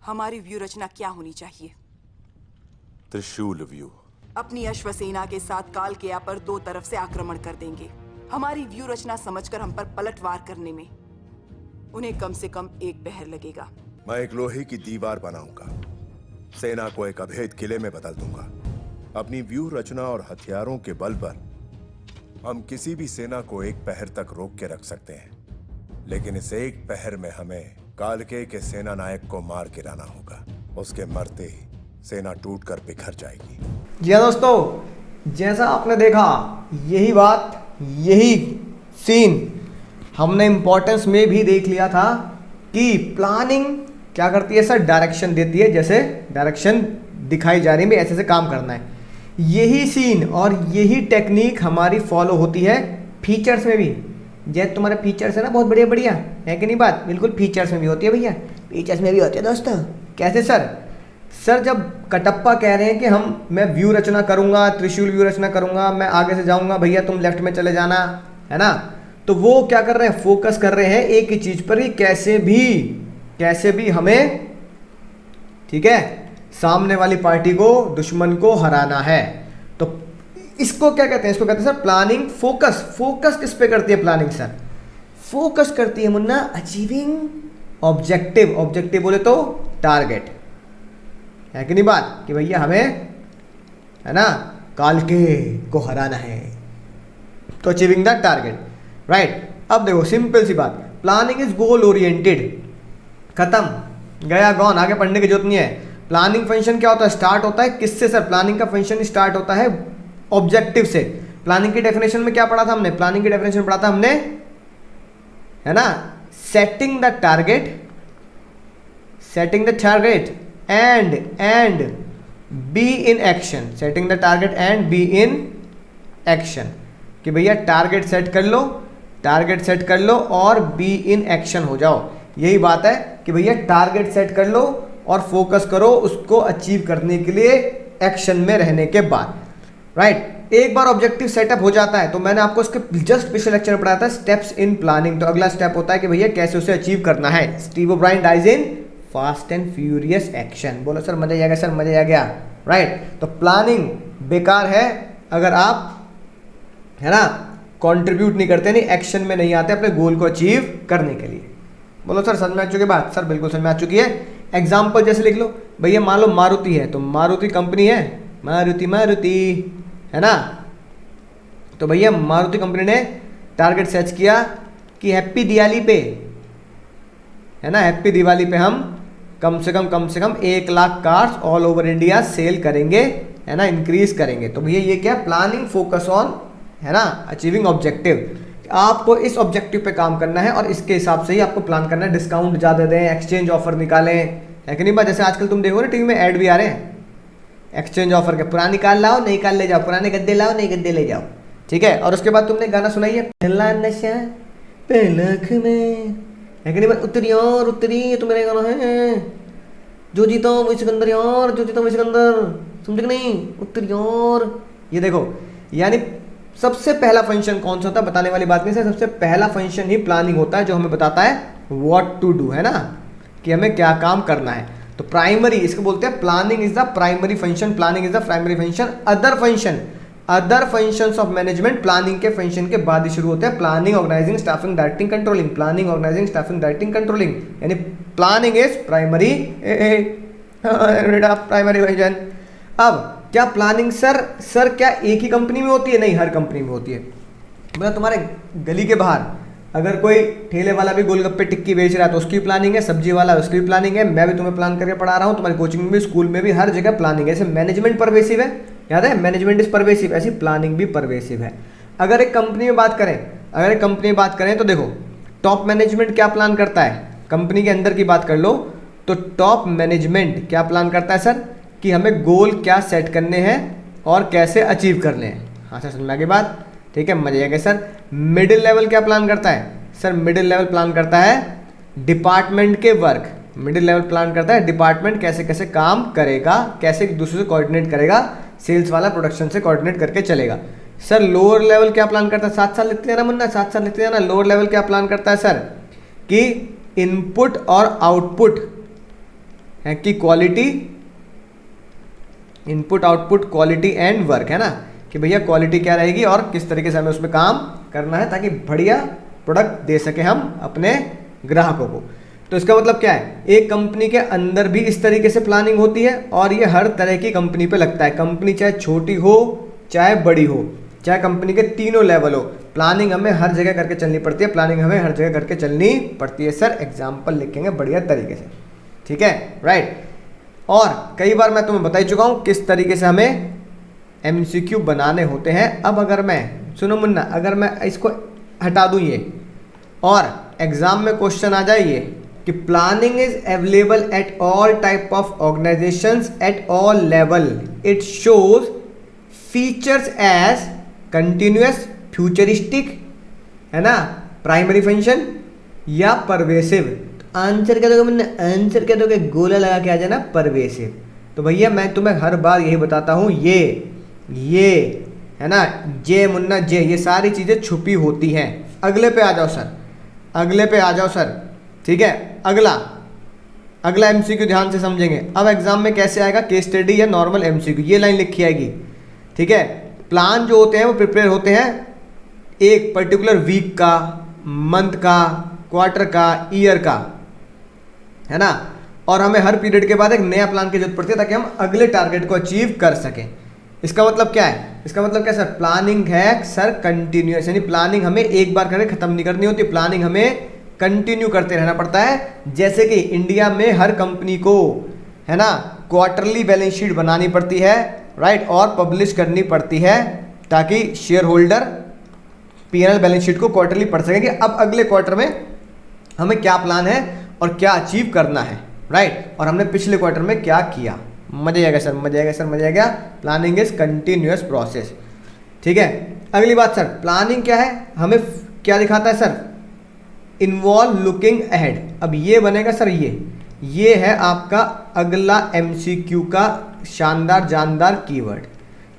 हमारी व्यू रचना क्या होनी चाहिए? त्रिशूल व्यू। अपनी अश्वसेना के साथ कालकेया पर दो तरफ से आक्रमण कर देंगे। हमारी व्यू रचना समझकर हम पर पलटवार करने में उन्हें कम से कम एक पहर लगेगा। मैं एक लोहे की दीवार बनाऊंगा, सेना को एक अभेद किले में बदल दूंगा। अपनी व्यू रचना और हथियारों के बल पर हम किसी भी सेना को एक पहर तक रोक के रख सकते हैं, लेकिन इस एक पहर में हमें कालकेय के सेना नायक को मार गिराना होगा। उसके मरते ही सेना टूटकर बिखर जाएगी। जी हाँ दोस्तों, जैसा आपने देखा यही बात, यही सीन हमने इम्पोर्टेंस में भी देख लिया था कि प्लानिंग क्या करती है सर, डायरेक्शन देती है। जैसे डायरेक्शन दिखाई जा रही है, ऐसे से काम करना है। यही सीन और यही टेक्निक हमारी फॉलो होती है फीचर्स में भी। जैसे तुम्हारे फीचर्स है ना बहुत बढ़िया बढ़िया, है कि नहीं बात? बिल्कुल फीचर्स में भी होती है भैया, फीचर्स में भी होती है दोस्तों। कैसे सर? सर जब कटप्पा कह रहे हैं कि मैं व्यू रचना करूंगा, त्रिशूल व्यू रचना करूंगा, मैं आगे से जाऊंगा, भैया तुम लेफ्ट में चले जाना, है ना? तो वो क्या कर रहे हैं, फोकस कर रहे हैं एक ही चीज पर ही, कैसे भी हमें, ठीक है, सामने वाली पार्टी को, दुश्मन को हराना है। तो इसको क्या कहते हैं? इसको कहते हैं सर प्लानिंग फोकस। फोकस किस पे करती है प्लानिंग सर? फोकस करती है मुन्ना अचीविंग ऑब्जेक्टिव। ऑब्जेक्टिव बोले तो टारगेट, है कि नहीं बात? कि भैया हमें, है ना, कालके को हराना है, तो अचीविंग द टारगेट, राइट। अब देखो सिंपल सी बात, प्लानिंग इज गोल ओरिएंटेड। खत्म, गया गॉन, आगे पढ़ने की जरूरत नहीं है। प्लानिंग फंक्शन क्या होता है? स्टार्ट होता है किससे सर? प्लानिंग का फंक्शन स्टार्ट होता है ऑब्जेक्टिव से। प्लानिंग की डेफिनेशन में क्या पढ़ा था हमने? प्लानिंग की डेफिनेशन पढ़ा था हमने, है ना, setting the target and be in action. Setting the target and be in action, कि भैया टारगेट सेट कर लो और बी इन एक्शन हो जाओ। यही बात है कि भैया टारगेट सेट कर लो और फोकस करो उसको अचीव करने के लिए एक्शन में रहने के बाद, राइट। एक बार ऑब्जेक्टिव सेटअप हो जाता है तो मैंने आपको इसके जस्ट पिछले लेक्चर में पढ़ाया था स्टेप्स इन प्लानिंग। तो अगला स्टेप होता है कि भैया कैसे उसे अचीव करना है। Steve O'Brien dies in Fast and Furious action. बोलो सर मजा आ गया, सर मजा आ गया, राइट। तो प्लानिंग बेकार है अगर आप, है ना, कंट्रीब्यूट नहीं करते, नहीं एक्शन में नहीं आते अपने गोल को अचीव करने के लिए। बोलो सर समझ में आ चुकी बात? सर बिल्कुल समझ में आ चुकी है। एग्जाम्पल जैसे लिख लो भैया, मान लो मारुति है, तो मारुति कंपनी है, मारुति, है ना। तो भैया मारुति कंपनी ने टारगेट सेट किया कि हैप्पी दिवाली पे, है ना, हैप्पी दिवाली पे हम कम से कम 1 lakh cars all over India sale करेंगे, है ना, इंक्रीज करेंगे। तो भैया ये क्या? प्लानिंग फोकस ऑन, है ना, अचीविंग ऑब्जेक्टिव। आपको इस ऑब्जेक्टिव पे काम करना है और इसके हिसाब से ही आपको प्लान करना है। डिस्काउंट ज़्यादा दें, एक्सचेंज ऑफर निकालें, है कि नहीं बात? जैसे आजकल तुम देखो ना टीवी में ऐड भी आ रहे हैं एक्सचेंज ऑफर के, पुरानी कार लाओ नई कार ले जाओ, पुराने गद्दे लाओ नई गद्दे ले जाओ, ठीक है। और उसके बाद तुमने गाना सुनाइए, पहला नशा पलक में, है कि नहीं बात? उतरी और उतरी, ये तो मेरा गाना है, जो जीता वो सिकंदर यार, जो जीता वो सिकंदर, समझे कि नहीं? उतरी और, ये देखो, यानी सबसे पहला फंक्शन कौन सा होता है? बताने वाली बात नहीं है, सबसे पहला फंक्शन ही प्लानिंग होता है जो हमें बताता है व्हाट टू डू, है ना, कि हमें क्या काम करना है। तो प्राइमरी इसको बोलते हैं, planning is the primary function, planning is the primary function. Other functions of management planning के फंक्शन के बाद ही शुरू होते हैं। Planning, organizing, staffing, directing, controlling. Planning, organizing, staffing, directing, controlling, यानी planning is primary primary function. अब क्या प्लानिंग सर क्या एक ही कंपनी में होती है? नहीं, हर कंपनी में होती है। मतलब तुम्हारे गली के बाहर अगर कोई ठेले वाला भी गोलगप्पे टिक्की बेच रहा है तो उसकी प्लानिंग है, सब्जी वाला उसकी भी प्लानिंग है, मैं भी तुम्हें प्लान करके पढ़ा रहा हूँ, तुम्हारी कोचिंग में भी, स्कूल में भी, हर जगह प्लानिंग है। ऐसे मैनेजमेंट परवेसिव है, याद है, मैनेजमेंट इज परवेसिव, ऐसी प्लानिंग भी परवेसिव है। अगर एक कंपनी में बात करें तो देखो टॉप मैनेजमेंट क्या प्लान करता है, कंपनी के अंदर की बात कर लो तो टॉप मैनेजमेंट क्या प्लान करता है सर, कि हमें गोल क्या सेट करने हैं और कैसे अचीव करने हैं। हाँ सर समझ में आ गई बात, ठीक है, मजे आएगा सर। मिडिल लेवल क्या प्लान करता है सर? मिडिल लेवल प्लान करता है डिपार्टमेंट के वर्क। मिडिल लेवल प्लान करता है डिपार्टमेंट कैसे कैसे काम करेगा, कैसे एक दूसरे से कोऑर्डिनेट करेगा, सेल्स वाला प्रोडक्शन से कोऑर्डिनेट करके चलेगा। सर लोअर लेवल क्या प्लान करता है? 7 साल लिखते जाना मुन्ना, 7 साल लिखते जाना। लोअर लेवल क्या प्लान करता है सर? कि इनपुट और आउटपुट, है कि quality, input output quality and work, है ना, कि भैया क्वालिटी क्या रहेगी और किस तरीके से हमें उसमें काम करना है ताकि बढ़िया प्रोडक्ट दे सके हम अपने ग्राहकों को। तो इसका मतलब क्या है, एक कंपनी के अंदर भी इस तरीके से प्लानिंग होती है और ये हर तरह की कंपनी पे लगता है। कंपनी चाहे छोटी हो चाहे बड़ी हो, चाहे कंपनी के तीनों लेवल हो, प्लानिंग हमें हर जगह करके चलनी पड़ती है। प्लानिंग हमें हर जगह करके चलनी पड़ती है। सर एग्जाम्पल लिखेंगे बढ़िया तरीके से, ठीक है, राइट। और कई बार मैं तुम्हें बता ही चुका हूँ किस तरीके से हमें MCQ बनाने होते हैं। अब अगर मैं, सुनो मुन्ना, अगर मैं इसको हटा दूँ ये और एग्जाम में क्वेश्चन आ जाए ये कि planning is available at all type of organisations at all level, it shows features as continuous, futuristic, है ना, प्राइमरी फंक्शन या परवेसिव। आंसर क्या दोगे मैंने, आंसर क्या दोगे, गोला लगा के आ जाना परवेसिव। तो भैया मैं तुम्हें हर बार यही बताता हूँ, ये है ना, जे मुन्ना जे, ये सारी चीज़ें छुपी होती हैं। अगले पे आ जाओ सर, अगले पे आ जाओ सर, ठीक है। अगला MCQ ध्यान से समझेंगे। अब एग्जाम में कैसे आएगा, केस स्टडी या नॉर्मल MCQ, ये लाइन लिखी आएगी, ठीक है। प्लान जो होते हैं वो प्रिपेयर होते हैं एक पर्टिकुलर वीक का, मंथ का, क्वार्टर का, ईयर का, है ना, और हमें हर पीरियड के बाद एक नया प्लान की जरूरत पड़ती है ताकि हम अगले टारगेट को अचीव कर सकें। इसका मतलब क्या है, इसका मतलब क्या सर, प्लानिंग है सर कंटिन्यूअस, यानी प्लानिंग हमें एक बार करके खत्म नहीं करनी होती, प्लानिंग हमें कंटिन्यू करते रहना पड़ता है। जैसे कि इंडिया में हर कंपनी को, है ना, क्वार्टरली बैलेंस शीट बनानी पड़ती है, राइट, और पब्लिश करनी पड़ती है ताकि share holder P&L balance sheet को क्वार्टरली पढ़ सकें कि अब अगले क्वार्टर में हमें क्या प्लान है और क्या अचीव करना है, राइट, और हमने पिछले क्वार्टर में क्या किया। मजा आएगा सर, मजा आएगा सर, मजा आएगा। प्लानिंग इज कंटिन्यूअस प्रोसेस, ठीक है। अगली बात सर, प्लानिंग क्या है, हमें क्या दिखाता है सर, इन्वॉल्व लुकिंग अहेड। अब ये बनेगा सर, ये है आपका अगला MCQ का शानदार जानदार कीवर्ड।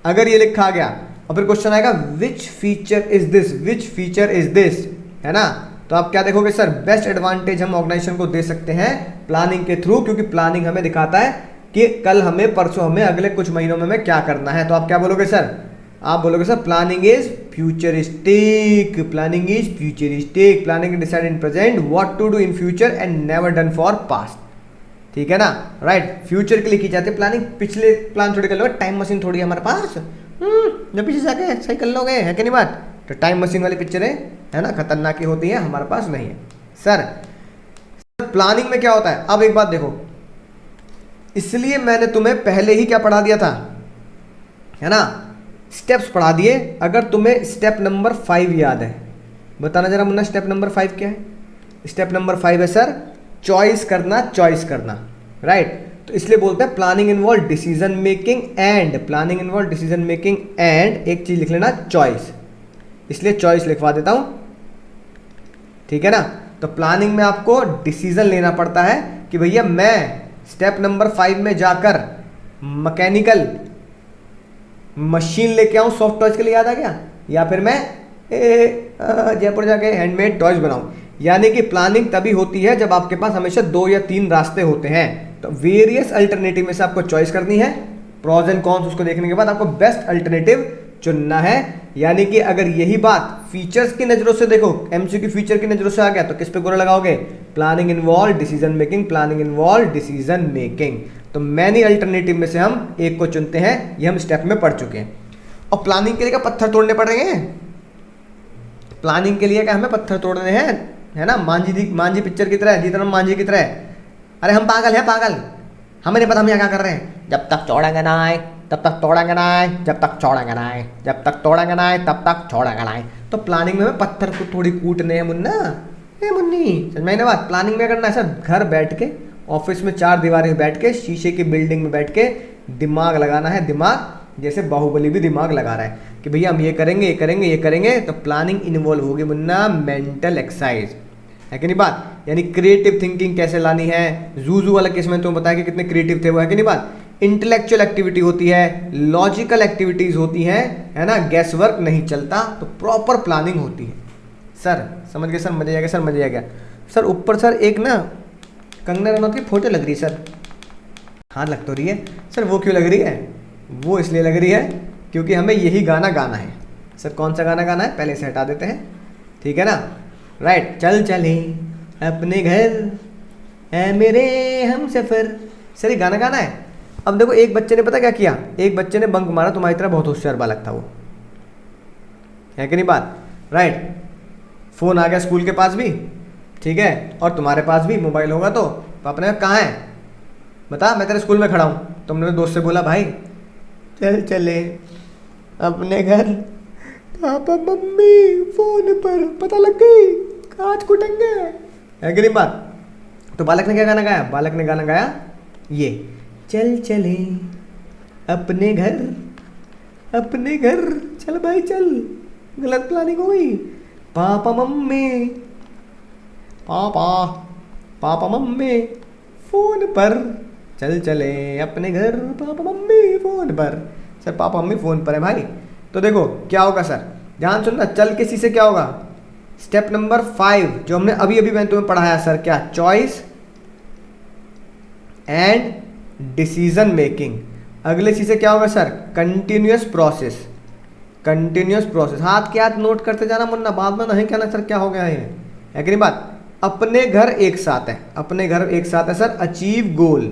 अगर ये लिखा गया और फिर क्वेश्चन आएगा which feature is this, which feature is this, है ना, तो आप क्या देखोगे सर, बेस्ट एडवांटेज हम ऑर्गेनाइजेशन को दे सकते हैं प्लानिंग के थ्रू, क्योंकि प्लानिंग हमें दिखाता है कि कल हमें, परसों हमें, अगले कुछ महीनों में हमें क्या करना है। तो आप क्या बोलोगे सर, आप बोलोगे sir planning is futuristic, planning is futuristic, planning decide in present what to do in future and never done for past, ठीक है ना, राइट। फ्यूचर के लिए की जाती है प्लानिंग, पिछले प्लान थोड़ी कर लोगे, टाइम मशीन थोड़ी है हमारे पास, जब पीछे जाके सही कर लोगे, है कि नहीं बात। तो टाइम मशीन वाली पिक्चरें, है ना, खतरनाक ही होती है, हमारे पास नहीं है सर। प्लानिंग में क्या होता है, अब एक बात देखो, इसलिए मैंने तुम्हें पहले ही क्या पढ़ा दिया था, है ना, स्टेप्स पढ़ा दिए। अगर तुम्हें स्टेप नंबर 5 याद है, बताना जरा मुन्ना, स्टेप नंबर 5 क्या है। स्टेप नंबर 5 है सर चॉइस करना, चॉइस करना, राइट। तो इसलिए बोलते हैं planning involve decision making and, planning involve decision making and एक चीज लिख लेना, चॉइस, इसलिए चॉइस लिखवा देता हूं, ठीक है ना। तो प्लानिंग में आपको डिसीजन लेना पड़ता है कि भैया मैं स्टेप नंबर 5 में जाकर मैकेनिकल मशीन लेके आऊं सॉफ्ट टॉयज के लिए, याद आ गया, या फिर मैं जयपुर जाके हैंडमेड टॉयज बनाऊं। यानी कि प्लानिंग तभी होती है जब आपके पास हमेशा 2 या 3 रास्ते होते हैं। तो वेरियस अल्टरनेटिव में से आपको चॉइस करनी है, प्रोज एंड कॉन्स उसको देखने के बाद आपको बेस्ट अल्टरनेटिव चुनना है। यानी कि अगर यही बात फीचर्स की नजरों से देखो, MCQ फीचर की नजरों से आ गया तो किस पे गोरा लगाओगे, planning involve decision making, planning involve decision making. तो मैनी अल्टरनेटिव में से हम एक को चुनते हैं, ये हम स्टेप में पढ़ चुके हैं। और प्लानिंग के लिए क्या पत्थर तोड़ने पड़ रहे हैं, प्लानिंग के लिए क्या हमें पत्थर तोड़ने हैं, है ना, मांझी पिक्चर की तरह, जीतराम मांझी की तरह। अरे हम पागल हैं, पागल, हमें नहीं पता हम यहाँ क्या कर रहे हैं। जब तक छोड़ेंगे ना आए तब तक तोड़ेंगे ना आए, जब तक छोड़ेंगे ना आए, जब तक तोड़ेंगे ना आए तब तक छोड़ेंगे ना आए। तो प्लानिंग में हमें पत्थर को थोड़ी कूटने हैं मुन्ना, मुन्नी समझ में ना बात। प्लानिंग में करना है सर, घर बैठ के, ऑफिस में 4 दीवारें बैठ के, शीशे की बिल्डिंग में बैठ के दिमाग लगाना है, दिमाग जैसे बाहुबली भी दिमाग लगा रहा है कि भैया हम ये करेंगे, ये करेंगे, ये करेंगे। तो प्लानिंग इन्वॉल्व होगी मुन्ना मेंटल एक्सरसाइज, है कि नहीं बात। यानी क्रिएटिव थिंकिंग कैसे लानी है, जूजू वाला केस में तुम्हें बताया कि कितने क्रिएटिव थे वो, है कि नहीं बात। इंटेलेक्चुअल एक्टिविटी होती है, लॉजिकल एक्टिविटीज होती हैं, है ना, गैस वर्क नहीं चलता, तो प्रॉपर प्लानिंग होती है। सर समझ गए सर, मजा आ गया सर, मजा आ गया सर। ऊपर सर एक ना कंगना रनौत की फोटो लग रही है सर, हाँ लग तो रही है सर। वो क्यों लग रही है? वो इसलिए लग रही है क्योंकि हमें यही गाना गाना है। सर कौन सा गाना गाना है, पहले से हटा देते हैं, ठीक है ना। राइट, चल चले अपने घर है मेरे हम सफ़र। सर ये गाना गाना है। अब देखो एक बच्चे ने पता क्या किया, एक बच्चे ने बंक मारा, तुम्हारी तरह बहुत होशियार बालक था वो, है कि नहीं बात। राइट, फ़ोन आ गया स्कूल के पास भी, ठीक है, और तुम्हारे पास भी मोबाइल होगा। तो पापा ने कहा कहाँ है, बता मैं तेरे स्कूल में खड़ा हूँ। तुमने दोस्त से बोला भाई चल चले अपने घर, पापा मम्मी फ़ोन पर, पता लग गई कांच कुटेंगे, है कि नहीं बात। तो बालक ने क्या गाना गाया, बालक ने गाना गाया ये, चल चले अपने घर, अपने घर, चल भाई चल, गलत प्लानिंग हो गई। पापा मम्मी, पापा पापा मम्मी फ़ोन पर, चल चले अपने घर, पापा मम्मी फ़ोन पर। सर पापा मम्मी फ़ोन पर है भाई। तो देखो क्या होगा सर, ध्यान सुनना, चल के सी से क्या होगा, स्टेप नंबर 5 जो हमने अभी अभी मैंने तुम्हें पढ़ाया सर, क्या, चॉइस एंड डिसीजन मेकिंग। अगले सी से क्या होगा sir, continuous process, continuous process. हाथ के हाथ नोट करते जाना, मुन्ना बाद में नहीं कहना सर क्या हो गया है कि नहीं बात। अपने घर एक साथ है, अपने घर एक साथ है sir, achieve goal,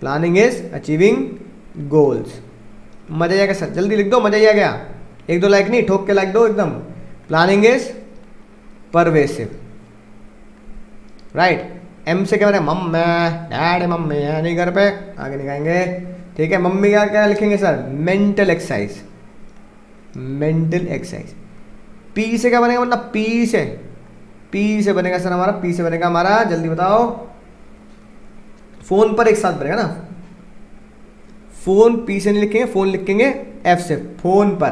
planning is achieving goals. मजा आएगा सर, जल्दी लिख दो, मजा ही आ गया। 1-2 लाइक नहीं, ठोक के लाइक दो एकदम। Planning is pervasive. Right, M से क्या बने, मम्मी डैडी, मम्मी है नहीं घर पे, आगे निकालेंगे, ठीक है। मम्मी का क्या लिखेंगे sir, mental exercise, mental exercise. P से क्या बनेगा, मतलब पी से बनेगा सर हमारा, पी से बनेगा हमारा, जल्दी बताओ, फोन पर एक साथ बनेगा ना, फोन पी से नहीं लिखेंगे, फोन लिखेंगे एफ से, फोन पर,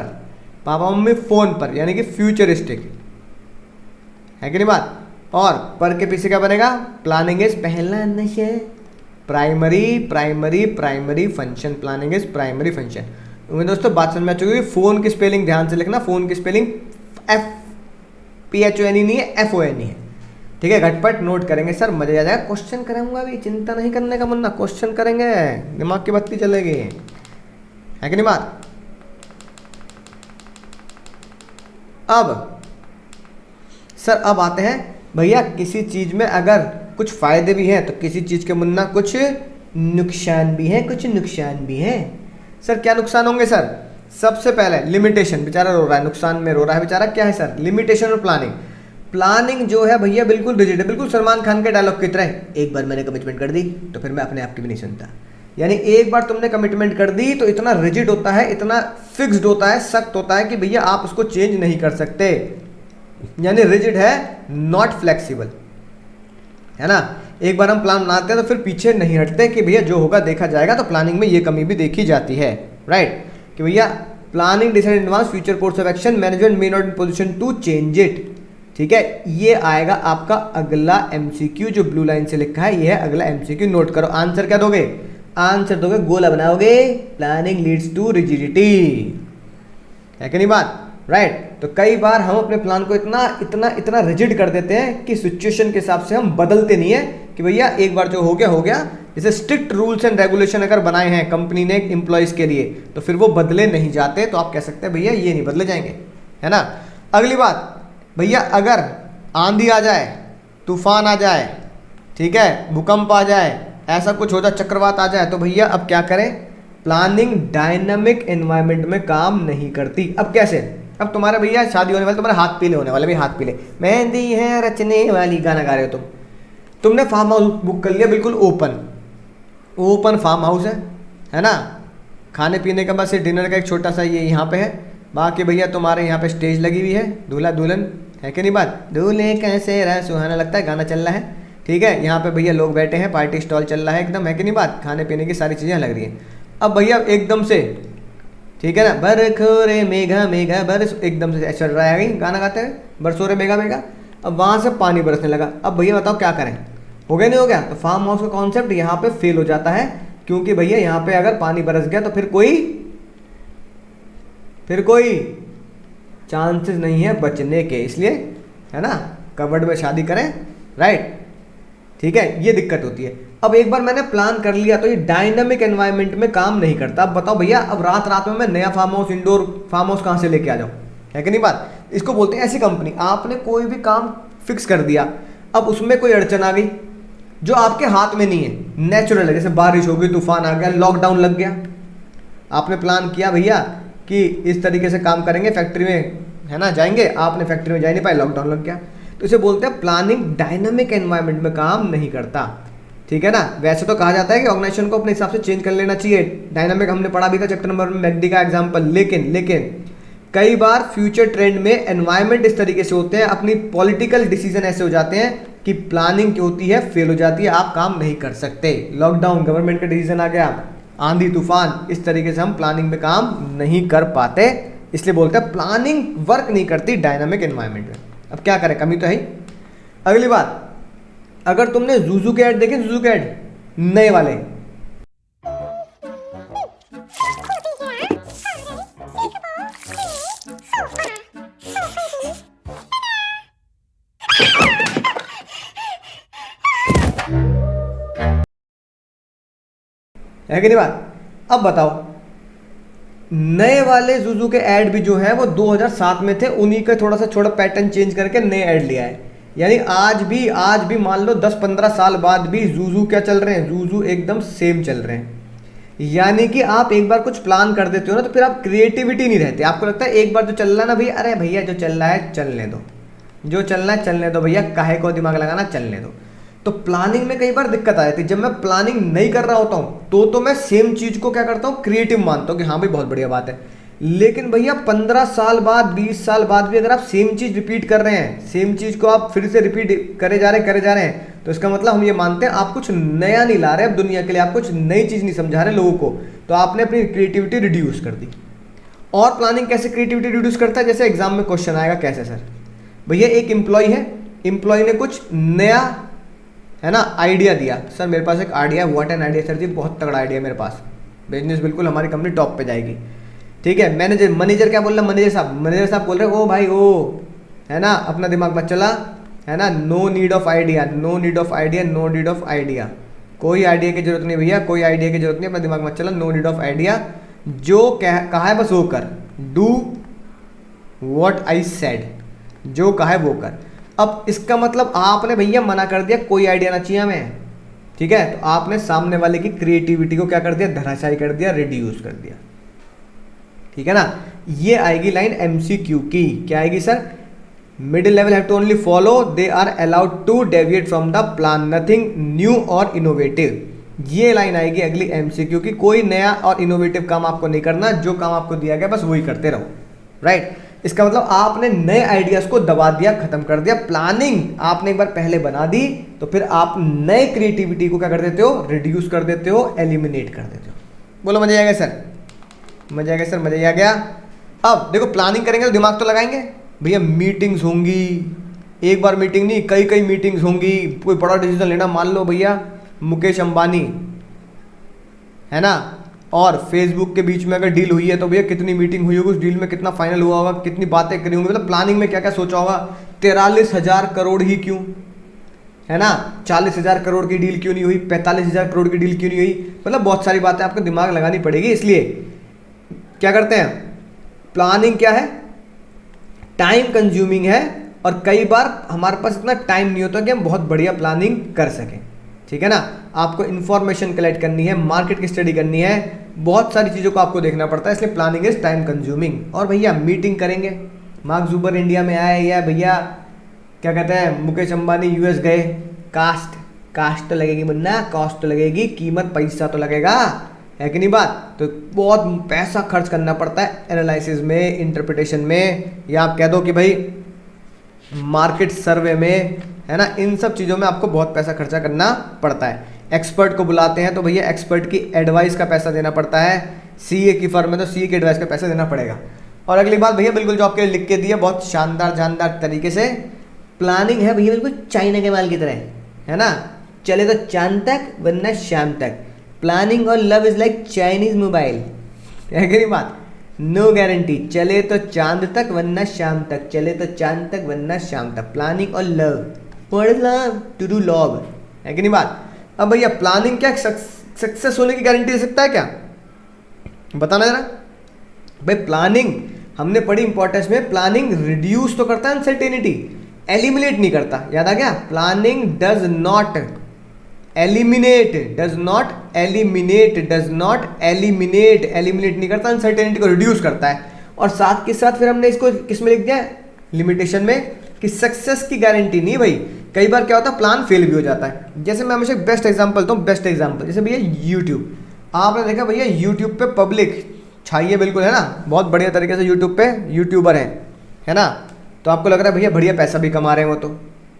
पापा मम्मी फोन पर, यानी कि फ्यूचरिस्टिक, है कि नहीं बात। और पर के पीछे क्या बनेगा, प्लानिंग इज पहला नशे, primary primary primary function, planning is primary function. उम्मीद दोस्तों बात समझ में आ चुकी है। फोन की स्पेलिंग ध्यान से लिखना, फोन की स्पेलिंग FPHONE नहीं है, FONE है, ठीक है। घटपट नोट करेंगे सर, मजा आ जाएगा। क्वेश्चन करेंगे अभी, चिंता नहीं करने का मुन्ना, क्वेश्चन करेंगे, दिमाग की बत्ती चलेगी, है कि नहीं बात। अब सर अब आते हैं भैया, किसी चीज में अगर कुछ फायदे भी हैं तो किसी चीज के मुन्ना कुछ नुकसान भी हैं, कुछ नुकसान भी हैं। सर क्या नुकसान होंगे सर, सबसे पहले लिमिटेशन, बेचारा रो रहा है, नुकसान में रो रहा है बेचारा, क्या है सर, लिमिटेशन और प्लानिंग। प्लानिंग जो है भैया बिल्कुल रिजिड है, बिल्कुल सलमान खान के डायलॉग की तरह, एक बार मैंने कमिटमेंट कर दी तो फिर मैं अपने आप की भी नहीं सुनता। यानी एक बार तुमने कमिटमेंट कर दी तो इतना रिजिड होता है, इतना फिक्स्ड होता है, सख्त होता है कि भैया आप उसको चेंज नहीं कर सकते। यानी रिजिड है, नॉट फ्लेक्सिबल, है ना। एक बार हम प्लान बनाते हैं तो फिर पीछे नहीं हटते कि भैया जो होगा देखा जाएगा। तो प्लानिंग में ये कमी भी देखी जाती है, राइट, कि भैया planning decide advance future course of action, management may not in position to change it, ठीक है। ये आएगा आपका अगला MCQ जो ब्लू लाइन से लिखा है, ये है अगला MCQ, नोट करो। आंसर क्या दोगे, आंसर दोगे गोला बनाओगे, प्लानिंग लीड्स टू रिजिडिटी, है कि नहीं बात, राइट। तो कई बार हम अपने प्लान को इतना इतना इतना रिजिड कर देते हैं कि सिचुएशन के हिसाब से हम बदलते नहीं है कि भैया एक बार जो हो गया हो गया। जैसे स्ट्रिक्ट रूल्स एंड रेगुलेशन अगर बनाए हैं कंपनी ने एम्प्लॉयज के लिए तो फिर वो बदले नहीं जाते। तो आप कह सकते हैं भैया ये नहीं बदले जाएंगे, है ना। अगली बात भैया, अगर आंधी आ जाए, तूफान आ जाए, ठीक है, भूकंप आ जाए, ऐसा कुछ हो जाए, चक्रवात आ जाए, तो भैया अब क्या करें, प्लानिंग डायनामिक एनवायरनमेंट में काम नहीं करती। अब कैसे, अब तुम्हारे भैया शादी होने वाली, तुम्हारे हाथ पीले होने वाले, भी हाथ पीले, मेहंदी है रचने वाली, गाना गा रहे हो तुमने फार्म हाउस बुक कर लिया, बिल्कुल ओपन फार्म हाउस है ना। खाने पीने का बस डिनर का एक छोटा सा ये यहाँ पे है, बाकी भैया तुम्हारे यहाँ पे स्टेज लगी हुई है, दूल्हा दुल्हन, है कि नहीं बात, दूल्हे कैसे रहा सुहाना लगता है, गाना चल रहा है, ठीक है। यहाँ पे भैया लोग बैठे हैं, पार्टी स्टॉल चल रहा है एकदम, है कि नहीं बात, खाने पीने की सारी चीज़ें लग रही हैं। अब भैया एकदम से, ठीक है ना, बरखोरे मेघा मेघा बरस, एकदम से चल रहा है गाना गाते हैं, बरसोरे मेघा मेघा। अब वहाँ से पानी बरसने लगा। अब भैया बताओ क्या करें, हो गया नहीं हो गया। तो फार्म हाउस का कॉन्सेप्ट यहाँ पे फेल हो जाता है, क्योंकि भैया यहाँ पे अगर पानी बरस गया तो फिर कोई चांसेस नहीं है बचने के, इसलिए, है ना, कबर्ड में शादी करें, राइट। ठीक है, ये दिक्कत होती है। अब एक बार मैंने प्लान कर लिया तो ये डायनामिक एनवायरनमेंट में काम नहीं करता। अब बताओ भैया, अब रात रात में मैं नया farm house, indoor farm house कहाँ से लेके आ जाऊँ, है कि नहीं बात। इसको बोलते हैं ऐसी कंपनी, आपने कोई भी काम फिक्स कर दिया, अब उसमें कोई अड़चन आ गई जो आपके हाथ में नहीं है, नेचुरल है, जैसे बारिश हो गई, तूफान आ गया, लॉकडाउन लग गया, आपने प्लान किया भैया कि इस तरीके से काम करेंगे, फैक्ट्री में है ना जाएंगे, आपने फैक्ट्री में जा नहीं पाए, लॉकडाउन लग गया, तो इसे बोलते हैं प्लानिंग डायनामिक एनवायरनमेंट में काम नहीं करता, ठीक है ना। वैसे तो कहा जाता है कि ऑर्गेनाइजेशन को अपने हिसाब से चेंज कर लेना चाहिए, डायनामिक हमने पढ़ा भी था चैप्टर नंबर में, मैकडी का एग्जाम्पल। लेकिन कई बार फ्यूचर ट्रेंड में एनवायरनमेंट इस तरीके से होते हैं, अपनी पॉलिटिकल डिसीजन ऐसे हो जाते हैं कि प्लानिंग जो होती है फेल हो जाती है, आप काम नहीं कर सकते। लॉकडाउन, गवर्नमेंट का डिसीजन आ गया, आंधी तूफान, इस तरीके से हम प्लानिंग में काम नहीं कर पाते, इसलिए बोलते हैं प्लानिंग वर्क नहीं करती डायनामिक एनवायरनमेंट में। अब क्या करें, कमी तो है ही। अगली बात, अगर तुमने जूजू के ऐड देखे, जूजू के ऐड नए वाले, है कि नहीं बात। अब बताओ, नए वाले जूजू के ऐड भी जो है वो 2007 में थे, उन्हीं का थोड़ा सा छोटा पैटर्न चेंज करके नए ऐड लिया है। यानी आज भी मान लो 10-15 साल बाद भी जूजू क्या चल रहे हैं, जूजू एकदम सेम चल रहे हैं। यानी कि आप एक बार कुछ प्लान कर देते हो ना, तो फिर आप क्रिएटिविटी नहीं रहती, आपको लगता है एक बार जो चल रहा है ना भैया, अरे भैया जो चल रहा है चलने दो, जो चलना है चलने दो भैया, काहे को दिमाग लगाना, चलने दो। तो प्लानिंग में कई बार दिक्कत आ जाती है। जब मैं प्लानिंग नहीं कर रहा होता हूँ तो मैं सेम चीज को क्या करता हूँ, क्रिएटिव मानता हूँ कि हाँ भाई बहुत बढ़िया बात है। लेकिन भैया 15 साल बाद, 20 साल बाद भी अगर आप सेम चीज रिपीट कर रहे हैं, सेम चीज को आप फिर से रिपीट करे जा रहे हैं, तो इसका मतलब हम ये मानते हैं आप कुछ नया नहीं ला रहे अब दुनिया के लिए, आप कुछ नई चीज नहीं समझा रहे लोगों को, तो आपने अपनी क्रिएटिविटी रिड्यूस कर दी। और प्लानिंग कैसे क्रिएटिविटी रिड्यूस करता है, जैसे एग्जाम में क्वेश्चन आएगा, कैसे सर, भैया एक एम्प्लॉय है, एम्प्लॉय ने कुछ नया है ना आइडिया दिया, सर मेरे पास एक आइडिया है, व्हाट एन आइडिया सर जी, बहुत तगड़ा आइडिया है मेरे पास, बिजनेस बिल्कुल हमारी कंपनी टॉप पे जाएगी, ठीक है। मैनेजर क्या बोल रहा है, मैनेजर साहब बोल रहे हैं, ओ भाई ओ, है ना, अपना दिमाग मत चला, है ना, no need of idea, no need of idea, no need of idea, कोई आइडिया की जरूरत नहीं भैया, कोई आइडिया की जरूरत नहीं, अपना दिमाग मत चला, नो नीड ऑफ आइडिया, जो कहा है बस वो कर, डू व्हाट आई सेड, जो कहा है वो कर। अब इसका मतलब आपने भैया मना कर दिया, कोई आइडिया ना चाहिए हमें, ठीक है, तो आपने सामने वाले की क्रिएटिविटी को क्या कर दिया, धराशायी कर दिया, रिड्यूस कर दिया, ठीक है ना। ये आएगी लाइन एमसीक्यू की, क्या आएगी sir, middle level have to only follow, they are allowed to deviate from the plan, nothing new और इनोवेटिव। ये लाइन आएगी अगली एमसीक्यू की, कोई नया और इनोवेटिव काम आपको नहीं करना, जो काम आपको दिया गया बस वही करते रहो, राइट। इसका मतलब आपने नए आइडियाज को दबा दिया, खत्म कर दिया। प्लानिंग आपने एक बार पहले बना दी तो फिर आप नए क्रिएटिविटी को क्या कर देते हो, रिड्यूस कर देते हो, एलिमिनेट कर देते हो। बोलो मजा आ गया सर, मजा आ गया सर, मजा आ गया। अब देखो प्लानिंग करेंगे तो दिमाग तो लगाएंगे भैया, मीटिंग्स होंगी, एक बार मीटिंग नहीं कई मीटिंग्स होंगी, कोई बड़ा डिसीजन लेना, मान लो भैया मुकेश अंबानी है ना और फेसबुक के बीच में अगर डील हुई है तो भैया कितनी मीटिंग हुई होगी, उस डील में कितना फाइनल हुआ होगा, कितनी बातें करी होंगी, मतलब प्लानिंग में क्या क्या सोचा होगा, 43,000 करोड़ ही क्यों, है ना, 40,000 करोड़ की डील क्यों नहीं हुई, 45,000 करोड़ की डील क्यों नहीं हुई, मतलब बहुत सारी बातें आपको दिमाग लगानी पड़ेगी। इसलिए क्या करते हैं, प्लानिंग क्या है, टाइम कंज्यूमिंग है, और कई बार हमारे पास इतना टाइम नहीं होता कि हम बहुत बढ़िया प्लानिंग कर सकें, ठीक है ना। आपको इन्फॉर्मेशन कलेक्ट करनी है, मार्केट की स्टडी करनी है, बहुत सारी चीज़ों को आपको देखना पड़ता है, इसलिए प्लानिंग इज टाइम कंज्यूमिंग। और भैया मीटिंग करेंगे, मार्क जुकर इंडिया में आए, या भैया क्या कहते हैं मुकेश अंबानी यूएस गए, कास्ट तो लगेगी मुन्ना, कॉस्ट तो लगेगी, कीमत पैसा तो लगेगा, है कि नहीं बात। तो बहुत पैसा खर्च करना पड़ता है एनालिसिस में, इंटरप्रिटेशन में, या आप कह दो कि भाई मार्केट सर्वे में, है ना, इन सब चीज़ों में आपको बहुत पैसा खर्चा करना पड़ता है। एक्सपर्ट को बुलाते हैं तो भैया एक्सपर्ट की एडवाइस का पैसा देना पड़ता है, सीए की फर्म में तो सीए की एडवाइस का पैसा देना पड़ेगा। और अगली बात भैया बिल्कुल जो आपके लिख के दिया बहुत शानदार तरीके से, प्लानिंग है भैया बिल्कुल चाइना के माल की तरह, है ना, चले तो चांद तक वरना शाम तक। प्लानिंग और love is like Chinese mobile, है कि नहीं बात, नो गारंटी, चले तो चांद तक वरना शाम तक, चले तो चांद तक वरना शाम तक। प्लानिंग और love, what is love, to do love, है कि नहीं बात। अब भैया प्लानिंग क्या सक्सेस होने की गारंटी दे सकता है क्या, बताना जरा भाई। प्लानिंग हमने पढ़ी इंपॉर्टेंस में, प्लानिंग रिड्यूस तो करता है अनसर्टेनिटी, एलिमिनेट नहीं करता, याद आ गया। Planning does not eliminate, does not eliminate, does not eliminate, eliminate नहीं करता, अनसर्टेनिटी को रिड्यूस करता है। और साथ के साथ फिर हमने इसको किस में लिख दिया, लिमिटेशन में, कि सक्सेस की गारंटी नहीं भाई। कई बार क्या होता है प्लान फेल भी हो जाता है। जैसे मैं हमेशा बेस्ट एग्जांपल दूं, बेस्ट एग्जांपल जैसे भैया यूट्यूब, आपने देखा भैया यूट्यूब पे पब्लिक छाइए बिल्कुल, है ना, बहुत बढ़िया तरीके से यूट्यूब पे यूट्यूबर है ना, तो आपको लग रहा है भैया बढ़िया पैसा भी कमा रहे हैं वो तो,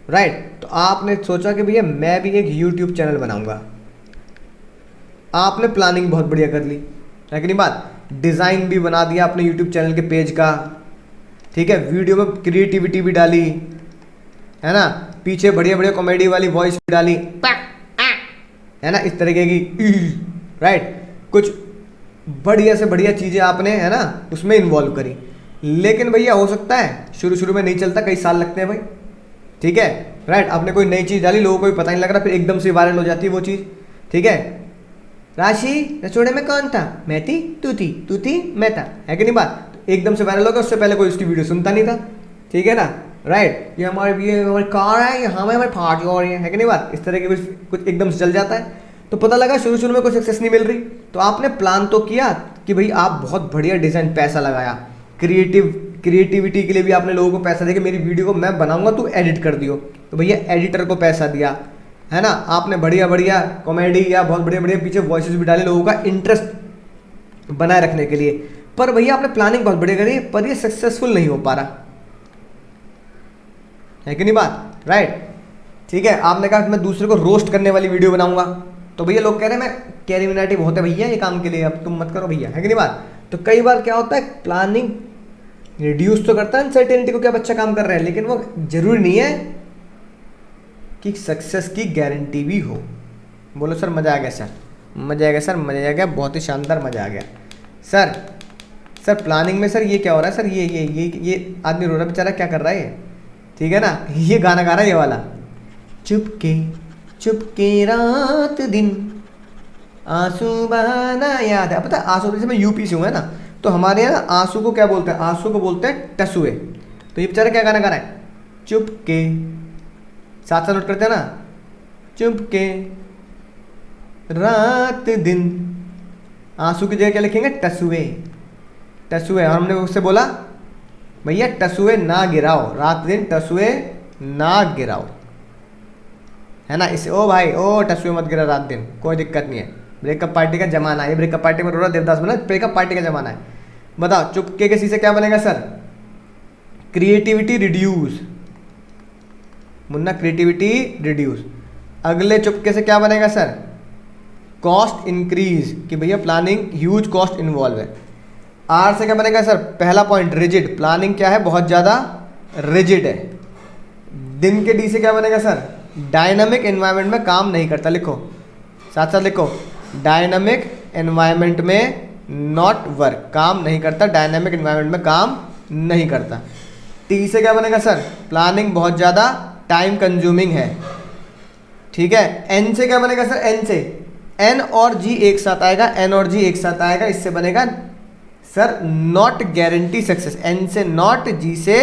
राइट। तो आपने सोचा कि भैया मैं भी एक यूट्यूब चैनल बनाऊंगा, आपने प्लानिंग बहुत बढ़िया कर ली, है कि नहीं बात। डिज़ाइन भी बना दिया अपने यूट्यूब चैनल के पेज का, ठीक है, वीडियो में क्रिएटिविटी भी डाली, है ना, पीछे बढ़िया बढ़िया कॉमेडी वाली वॉइस भी डाली, है ना, इस तरीके की, राइट, कुछ बढ़िया से बढ़िया चीज़ें आपने, है ना, उसमें इन्वॉल्व करी। लेकिन भैया हो सकता है शुरू शुरू में नहीं चलता, कई साल लगते हैं भाई, ठीक है, राइट। आपने कोई नई चीज़ डाली, लोगों को भी पता नहीं लग रहा, फिर एकदम से वायरल हो जाती है वो चीज़, ठीक है। राशि रसोड़े में कौन था, मैं थी, तू थी, मैं था, है कि नहीं बात। एकदम से वायरल हो गया, उससे पहले कोई उसकी वीडियो सुनता नहीं था, ठीक है ना, राइट। ये हमारी कार है, ये हमारी पार्टी हो रही है कि नहीं बात। इस तरह के कुछ एकदम से चल जाता है, तो पता लगा शुरू शुरू में कोई सक्सेस नहीं मिल रही, तो आपने प्लान तो किया कि भाई आप बहुत बढ़िया डिज़ाइन, पैसा लगाया, क्रिएटिविटी के लिए भी आपने लोगों को पैसा दिया कि मेरी वीडियो को मैं बनाऊंगा, तू एडिट कर दियो, तो भैया एडिटर को पैसा दिया, है ना, आपने बढ़िया बढ़िया कॉमेडी या बहुत बढ़िया बढ़िया पीछे वॉइसेस भी डाले लोगों का इंटरेस्ट बनाए रखने के लिए। पर भैया आपने प्लानिंग बहुत बढ़िया करी, पर ये सक्सेसफुल नहीं हो पा रहा, है कि नहीं बात, राइट, ठीक है। आपने कहा कि मैं दूसरे को रोस्ट करने वाली वीडियो बनाऊंगा, तो भैया लोग कह रहे हैं मैं कैरिमिनेटिव होते भैया ये काम के लिए, अब तुम मत करो भैया, है कि नहीं बात। तो कई बार क्या होता है प्लानिंग रिड्यूस तो करता है अनसर्टेनिटी को कि आप अच्छा काम कर रहे हैं, लेकिन वो जरूरी नहीं है कि सक्सेस की गारंटी भी हो। बोलो सर मज़ा आ गया, सर मज़ा आ गया, सर मज़ा आ गया, बहुत ही शानदार मज़ा आ गया सर प्लानिंग में सर ये क्या हो रहा है सर, ये आदमी रो रहा है बेचारा, क्या कर रहा है ये, ठीक है ना, ये गाना गा रहा है ये वाला, चुपके रात दिन आंसू बहाना याद है। पता है आंसू, जैसे मैं यूपी से हूँ, है ना, तो हमारे यहाँ आंसू को क्या बोलते हैं, आंसू को बोलते हैं टसुए। तो ये बेचारा क्या गाना गा रहा है, चुपके, साथ साथ नोट करते हैं ना, चुपके रात दिन, आंसू की जगह क्या लिखेंगे, टसुए, टसुए। और हमने उससे बोला भैया टसुए ना गिराओ, रात दिन टसुए ना गिराओ, है ना, इसे ओ भाई ओ टसुए मत गिरा रात दिन, कोई दिक्कत नहीं है, ब्रेकअप पार्टी का जमाना है, ये ब्रेकअप पार्टी में रो रहा देवदास बना, ब्रेकअप पार्टी का जमाना है। बताओ चुपके के सी से क्या बनेगा sir, creativity reduce, Munna creativity reduce. अगले चुपके से क्या बनेगा सर, कॉस्ट इंक्रीज, कि भैया प्लानिंग ह्यूज कॉस्ट इन्वॉल्व है। आर से क्या बनेगा सर, पहला पॉइंट रिजिड, प्लानिंग क्या है बहुत ज़्यादा रिजिड है। दिन के डी से क्या बनेगा सर, डायनामिक एनवायरनमेंट में काम नहीं करता, लिखो साथ साथ लिखो, डायनामिक एनवायरनमेंट में नॉट वर्क, काम नहीं करता, डायनामिक एनवायरनमेंट में काम नहीं करता। टी से क्या बनेगा सर, प्लानिंग बहुत ज़्यादा टाइम कंज्यूमिंग है, ठीक है। एन से क्या बनेगा सर, एन से एन और जी एक साथ आएगा, एन और जी एक साथ आएगा, इससे बनेगा sir not guarantee success, N से नॉट, जी से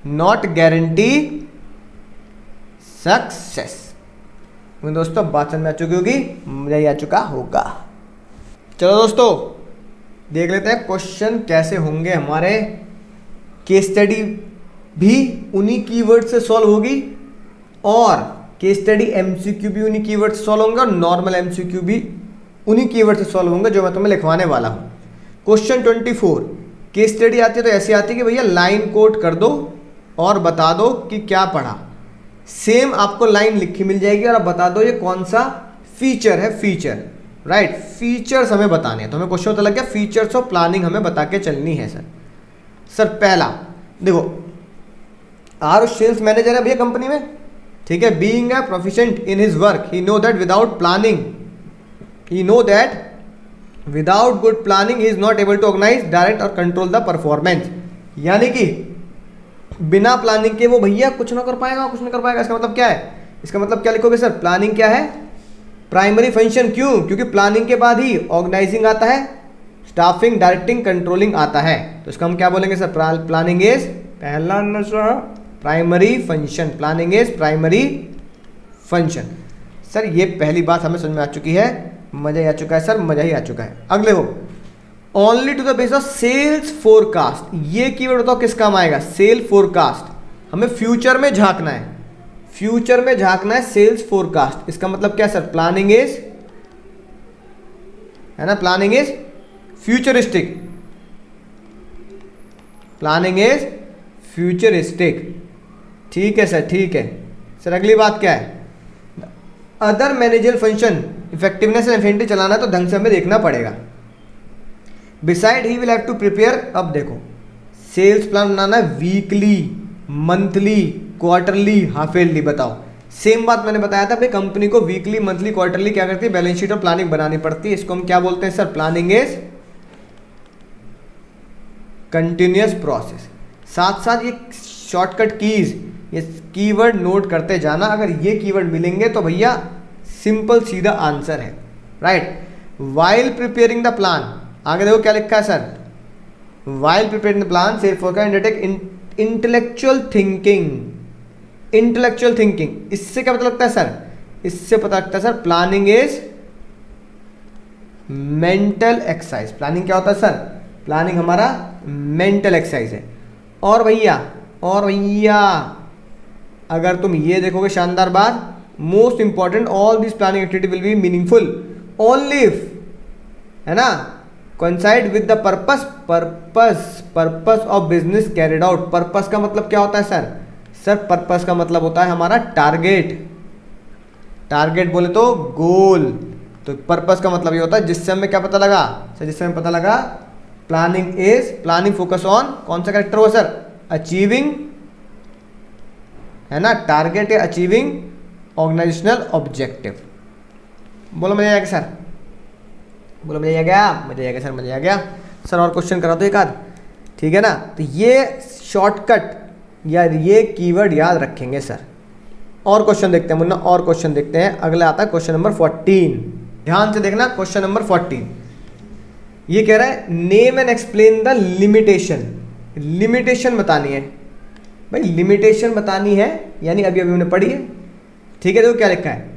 नॉट गारंटी सक्सेस। दोस्तों बात समझ में आ चुकी होगी, मजा ही आ चुका होगा। चलो दोस्तों देख लेते हैं क्वेश्चन कैसे होंगे हमारे। केस स्टडी भी उन्हीं कीवर्ड से सॉल्व होगी, और केस स्टडी एमसीक्यू भी उन्हीं कीवर्ड से सॉल्व होंगे, और नॉर्मल एमसीक्यू भी उन्हीं कीवर्ड से सॉल्व होंगे जो मैं तुम्हें लिखवाने वाला हूँ। क्वेश्चन 24 केस स्टडी आती है तो ऐसी आती है कि भैया लाइन कोट कर दो और बता दो कि क्या पढ़ा। सेम आपको लाइन लिखी मिल जाएगी और आप बता दो ये कौन सा फीचर है, फीचर, राइट, फीचर्स हमें बताने हैं। तो हमें क्वेश्चन पता लग गया, फीचर्स ऑफ प्लानिंग हमें बता के चलनी है सर पहला देखो, आर सेल्स मैनेजर है भैया कंपनी में, ठीक है, being a proficient in his work he know that without planning, he know that without good planning he is not able to organize, direct और control the performance। यानी कि बिना planning के वो भैया कुछ ना कर पाएगा, कुछ ना कर पाएगा। इसका मतलब क्या है इसका मतलब क्या लिखोगे सर, प्लानिंग क्या है, प्राइमरी फंक्शन। क्यों? क्योंकि प्लानिंग के बाद ही ऑर्गेनाइजिंग आता है, स्टाफिंग, डायरेक्टिंग, कंट्रोलिंग आता है। तो इसका हम क्या बोलेंगे सर, प्लानिंग इज पहला नशा primary function, planning is primary function. Sir ये पहली बात हमें समझ में आ चुकी है, मजा ही आ चुका है सर, मजा ही आ चुका है। अगले हो, only to the base of sales forecast. ये कीवर्ड बताओ किस काम आएगा, सेल फोरकास्ट। हमें फ्यूचर में झांकना है, फ्यूचर में झांकना है, सेल्स फोरकास्ट। इसका मतलब क्या सर, प्लानिंग इज, है ना, planning is futuristic, planning is futuristic. ठीक है सर, ठीक है सर। अगली बात क्या है, other manager function, effectiveness and efficiency चलाना तो ढंग से हमें देखना पड़ेगा। बिसाइड ही विल हैव टू प्रिपेयर, अब देखो सेल्स प्लान बनाना है weekly, monthly, quarterly, half yearly. बताओ, सेम बात मैंने बताया था भाई, कंपनी को वीकली, मंथली, क्वार्टरली क्या करती है, बैलेंस शीट और प्लानिंग बनानी पड़ती है। इसको हम क्या बोलते हैं sir, planning is continuous process. साथ साथ ये शॉर्टकट कीज, ये कीवर्ड नोट करते जाना। अगर ये कीवर्ड मिलेंगे तो भैया सिंपल सीधा आंसर है, right. While preparing the plan, आगे देखो क्या लिखा है sir, while preparing the plan sale forecast undertake intellectual thinking, intellectual thinking. इससे क्या पता लगता है सर, इससे पता लगता है sir planning is mental exercise. Planning क्या होता है सर, प्लानिंग हमारा मेंटल एक्सरसाइज है। और भैया अगर तुम ये देखोगे शानदार बात, most important, all this planning activity will be meaningful only if, है ना, coincide with the purpose of business carried out. Purpose का मतलब क्या होता है सर, सर पर्पस का मतलब होता है हमारा टारगेट, टारगेट बोले तो गोल। तो पर्पस का मतलब ये होता है, जिससे हमें क्या पता लगा सर, जिससे हमें पता लगा planning is, planning focus on, कौन सा कैरेक्टर हुआ सर, अचीविंग, है ना, टारगेट है अचीविंग ऑर्गेनाइजेशनल ऑब्जेक्टिव। बोलो मजा आ गया सर, बोलो मजा आ गया, मजा आ गया सर, मजा आ गया सर। और क्वेश्चन करा दो एक आध, ठीक है ना। तो ये शॉर्टकट या ये कीवर्ड याद रखेंगे सर। और क्वेश्चन देखते हैं मुन्ना, और क्वेश्चन देखते हैं। अगला आता है क्वेश्चन नंबर 14, ध्यान से देखना। क्वेश्चन नंबर 14 ये कह रहा है name and explain the limitation. Limitation बतानी है भाई, लिमिटेशन बतानी है, यानी अभी अभी हमने पढ़ी है, ठीक है। देखो क्या लिखा है,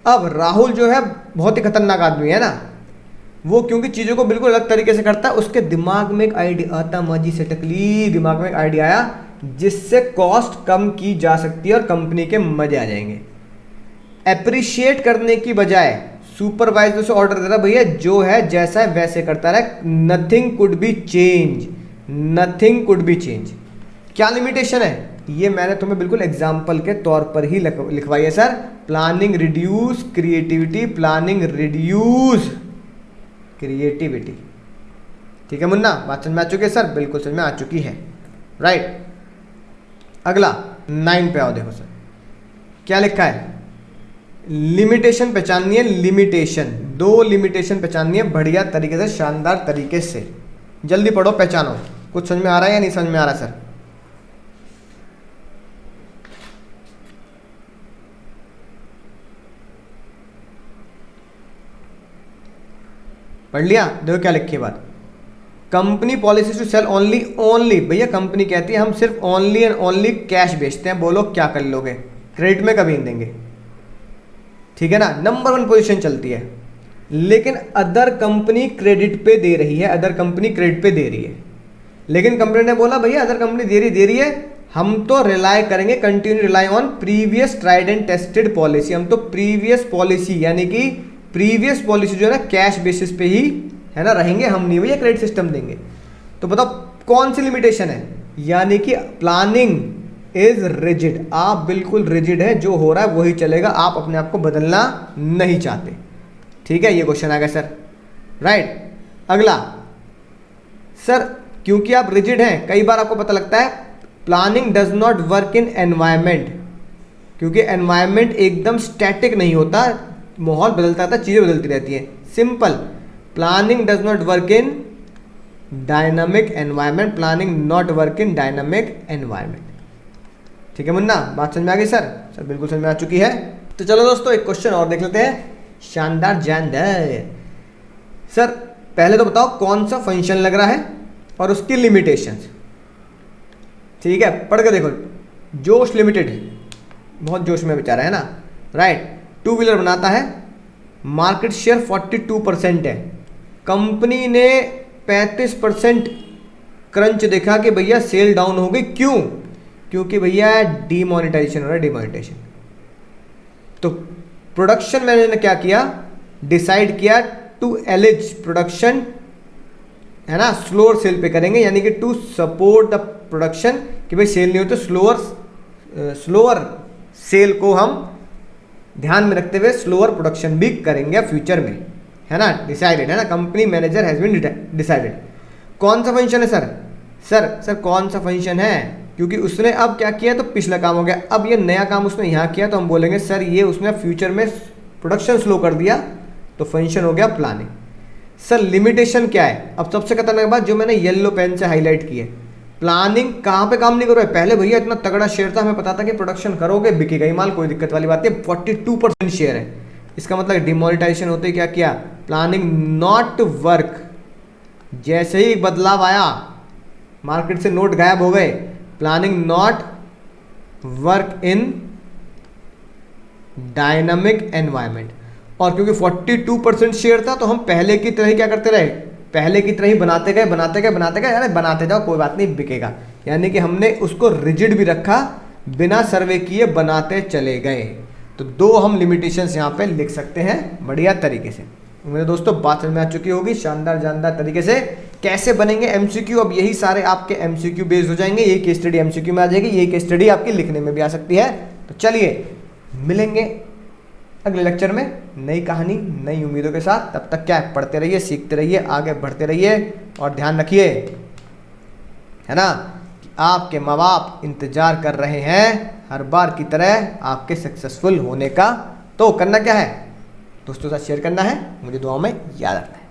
अब राहुल जो है बहुत ही खतरनाक आदमी है ना, वो क्योंकि चीज़ों को बिल्कुल अलग तरीके से करता है। उसके दिमाग में एक आइडिया आता, माजी से टकली दिमाग में एक आइडिया आया जिससे कॉस्ट कम की जा सकती है और कंपनी के मजे आ जाएंगे। अप्रिशिएट करने की बजाय सुपरवाइजर से ऑर्डर दे रहा, भैया जो है जैसा है वैसे करता रहे, nothing could be change, nothing could be change. क्या लिमिटेशन है ये मैंने तुम्हें बिल्कुल एग्जाम्पल के तौर पर ही लिखवाई है sir. Planning reduce creativity, planning reduce creativity. ठीक है मुन्ना, बात समझ में आ चुकी है सर, बिल्कुल समझ में आ चुकी है, राइट। अगला 9 पे आओ, देखो सर क्या लिखा है, लिमिटेशन पहचाननी है। लिमिटेशन, 2 लिमिटेशन पहचाननी है बढ़िया तरीके से, शानदार तरीके से। जल्दी पढ़ो, पहचानो। कुछ समझ में आ रहा है या नहीं समझ में आ रहा सर? पढ़ लिया? देखो क्या लिखी है बात, company policy to sell only, only भैया कंपनी कहती है हम सिर्फ ओनली एंड ओनली कैश बेचते हैं। बोलो क्या कर लोगे, क्रेडिट में कभी नहीं देंगे, ठीक है ना। नंबर 1 पोजीशन चलती है, लेकिन अदर कंपनी क्रेडिट पे दे रही है, अदर कंपनी क्रेडिट पे दे रही है। लेकिन कंपनी ने बोला भैया अदर कंपनी दे रही है, हम तो रिलाय करेंगे, continue rely on previous tried and tested policy. हम तो प्रीवियस पॉलिसी यानी कि प्रीवियस पॉलिसी जो है ना कैश बेसिस पे ही है ना रहेंगे, हम नहीं भैया क्रेडिट सिस्टम देंगे। तो बताओ कौन सी लिमिटेशन है, यानी कि प्लानिंग इज रिजिड, आप बिल्कुल रिजिड है, जो हो रहा है वही चलेगा, आप अपने आप को बदलना नहीं चाहते, ठीक है। ये क्वेश्चन आ गया सर, राइट। अगला सर क्योंकि आप रिजिड हैं, कई बार आपको पता लगता है planning does not work in environment, क्योंकि एनवायरमेंट एकदम स्टैटिक नहीं होता, माहौल बदलता रहता है, चीज़ें बदलती रहती हैं। Simple, planning does not work in dynamic environment, planning not work in dynamic environment. ठीक है मुन्ना, बात समझ में आ गई सर? सर बिल्कुल समझ में आ चुकी है। तो चलो दोस्तों एक क्वेश्चन और देख लेते हैं। शानदार जानदार। सर पहले तो बताओ कौन सा फंक्शन लग रहा है और उसकी लिमिटेशंस। ठीक है, पढ़ के देखो। जोश लिमिटेड, बहुत जोश में बेचारा है ना, राइट। टू व्हीलर बनाता है, मार्केट शेयर 42% है। कंपनी ने 35% क्रंच देखा कि भैया सेल डाउन हो गई। क्यों? क्योंकि भैया डीमोनेटाइजेशन हो रहा है, डीमोनेटाइजेशन। तो प्रोडक्शन मैनेजर ने क्या किया, डिसाइड किया टू एलिज प्रोडक्शन, है ना, स्लोअर सेल पे करेंगे, यानी कि टू सपोर्ट द प्रोडक्शन, कि भाई सेल नहीं हो तो स्लोअर सेल को हम ध्यान में रखते हुए स्लोअर प्रोडक्शन भी करेंगे फ्यूचर में, है ना, डिसाइडेड, है ना, company manager has been decided. कौन सा फंक्शन है सर? सर कौन सा फंक्शन है? क्योंकि उसने अब क्या किया, तो पिछला काम हो गया, अब ये नया काम उसने यहाँ किया, तो हम बोलेंगे सर ये उसने फ्यूचर में प्रोडक्शन स्लो कर दिया, तो फंक्शन हो गया प्लानिंग। सर लिमिटेशन क्या है? अब सबसे खतरनाक बात जो मैंने येलो पेन से हाईलाइट की है, प्लानिंग कहाँ पे काम नहीं कर रहा है। पहले भैया इतना तगड़ा शेयर था, हमें पता था कि प्रोडक्शन करोगे बिकेगा ही माल, कोई दिक्कत वाली बात नहीं। 42% शेयर है, इसका मतलब डिमोनेटाइजेशन होते ही क्या किया, प्लानिंग नॉट वर्क। जैसे ही बदलाव आया, मार्केट से नोट गायब हो गए, planning not work in dynamic environment. और क्योंकि 42% शेयर था, तो हम पहले की तरह ही क्या करते रहे, पहले की तरह ही बनाते गए, अरे बनाते जाओ कोई बात नहीं बिकेगा। यानी कि हमने उसको रिजिड भी रखा, बिना सर्वे किए बनाते चले गए। तो दो हम लिमिटेशंस यहाँ पे लिख सकते हैं बढ़िया तरीके से। मेरे दोस्तों बात समझ में आ चुकी होगी शानदार जानदार तरीके से। कैसे बनेंगे एमसीक्यू, अब यही सारे आपके एमसीक्यू बेस्ड हो जाएंगे। यही केस स्टडी एमसीक्यू में आ जाएगी, यही केस स्टडी आपकी लिखने में भी आ सकती है। तो चलिए मिलेंगे अगले लेक्चर में नई कहानी नई उम्मीदों के साथ। तब तक क्या है, पढ़ते रहिए, सीखते रहिए, आगे बढ़ते रहिए और ध्यान रखिए, है ना, कि आपके माँ बाप इंतजार कर रहे हैं हर बार की तरह आपके सक्सेसफुल होने का। तो करना क्या है, दोस्तों के साथ शेयर करना है, मुझे दुआओं में याद रखना है।